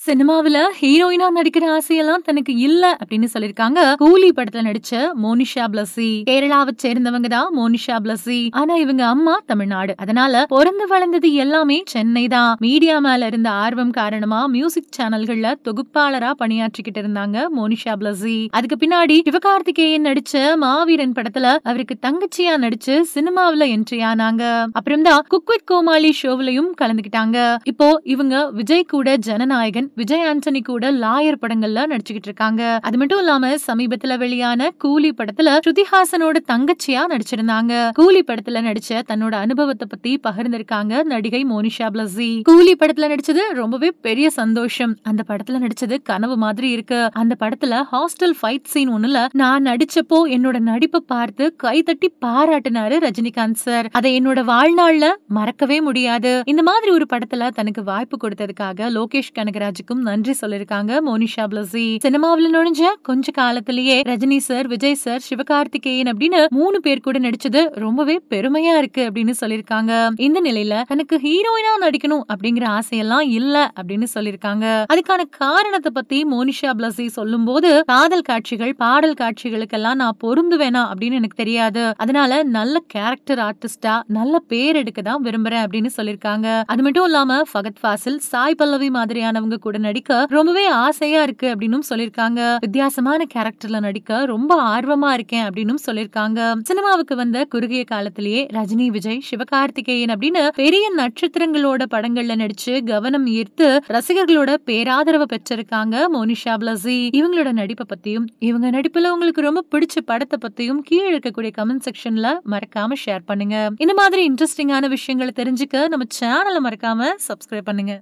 சினிமாவுல ஹீரோயினா நடிக்கிற ஆசையெல்லாம் தனக்கு இல்ல அப்படின்னு சொல்லிருக்காங்க. கூலி படத்துல நடிச்ச மோனிஷா பிளஸ்ஸி. கேரளாவை சேர்ந்தவங்க தான் மோனிஷா பிளஸ்ஸி. ஆனா இவங்க அம்மா தமிழ்நாடு. அதனால பொறந்து வளர்ந்தது எல்லாமே சென்னை தான். மீடியா மேல இருந்த ஆர்வம் காரணமா மியூசிக் சேனல்கள்ல தொகுப்பாளரா பணியாற்றிக்கிட்டு இருந்தாங்க மோனிஷா பிளஸ்ஸி. அதுக்கு பின்னாடி சிவகார்த்திகேயன் நடிச்ச மாவீரன் படத்துல அவருக்கு தங்கச்சியா நடிச்சு சினிமாவுல என்ட்ரி ஆனாங்க. அப்புறம் தான் குக் வித் கோமாளி ஷோவிலையும் கலந்துக்கிட்டாங்க. இப்போ இவங்க விஜய் கூட ஜனநாயகன், விஜய் ஆண்டனி கூட லாயர் படங்கள்ல நடிச்சுக்கிட்டு இருக்காங்க. அது மட்டும் இல்லாம சமீபத்துல வெளியான கூலி படத்துல ஸ்ருதிஹாசனோட தங்கச்சியா நடிச்சிருந்தாங்க. கூலி படத்துல நடிச்ச தன்னோட அனுபவத்தை பத்தி பகிர்ந்திருக்காங்க நடிகை மோனிஷா பிளஸ்ஸி. கூலி படத்துல நடிச்சது ரொம்பவே பெரிய சந்தோஷம். அந்த படத்துல நடிச்சது கனவு மாதிரி இருக்கு. அந்த படத்துல ஹாஸ்டல் ஃபைட் சீன் ஒண்ணுல நான் நடிச்சப்போ என்னோட நடிப்பை பார்த்து கைதட்டி பாராட்டினாரு ரஜினிகாந்த் சார். அதை என்னோட வாழ்நாள்ல மறக்கவே முடியாது. இந்த மாதிரி ஒரு படத்துல தனக்கு வாய்ப்பு கொடுத்ததுக்காக லோகேஷ் கனகராஜுக்கும் நன்றி சொல்லிருக்காங்க மோனிஷா பிளஸ்ஸி. சினிமாவில் நுழைஞ்ச கொஞ்ச காலத்திலேயே ரஜினி சார், விஜய் சார், சிவகார்த்திகேயன் அப்படின்னு 3 பேர் கூட நடிச்சது ரொம்பவே பெருமையா இருக்கு அப்படின்னு சொல்லிருக்காங்க. இந்த நிலையில தனக்கு ஹீரோயினா நடிக்கணும் அப்படிங்கிற ஆசையெல்லாம் இல்ல அப்படின்னு சொல்லிருக்காங்க. அதுக்கான காரணத்தை பத்தி மோனிஷா பிளஸ்ஸி சொல்லும் போது, காதல் காட்சிகள், பாடல் காட்சிகளுக்கெல்லாம் நான் பொருந்துவேனா அப்படின்னு எனக்கு தெரியாது. அதனால நல்ல கேரக்டர் ஆர்டிஸ்டா நல்ல பேர் எடுக்க தான் விரும்புறேன் அப்படின்னு சொல்லிருக்காங்க. அது மட்டும் இல்லாம ஃபகத் ஃபாசில், சாய் பல்லவி மாதிரியானவங்க கூட நடிக்க ரொம்பவே ஆசையா இருக்கு அப்படின்னு சொல்லிருக்காங்க. வித்தியாசமான கேரக்டர்ல நடிக்க ரொம்ப ஆர்வமா இருக்கேன் அப்படின்னு சொல்லிருக்காங்க. சினிமாவுக்கு வந்த குறுகிய காலத்திலேயே ரஜினி, விஜய், சிவகார்த்திகேயன் அப்படின்னு பெரிய நட்சத்திரங்களோட படங்கள்ல நடிச்சு கவனம் ஈர்த்து ரசிகர்களோட பேராதரவு பெற்றிருக்காங்க மோனிஷா பிளஸ்ஸி. இவங்களோட நடிப்பை பத்தியும், இவங்க நடிப்புல உங்களுக்கு ரொம்ப பிடிச்ச படத்தை பத்தியும் கீழே இருக்கக்கூடிய கமெண்ட் செக்ஷன்ல மறக்காம ஷேர் பண்ணுங்க. இந்த மாதிரி இன்ட்ரெஸ்டிங்கான விஷயங்களை தெரிஞ்சுக்க நம்ம சேனலை மறக்காம சப்ஸ்கிரைப் பண்ணுங்க.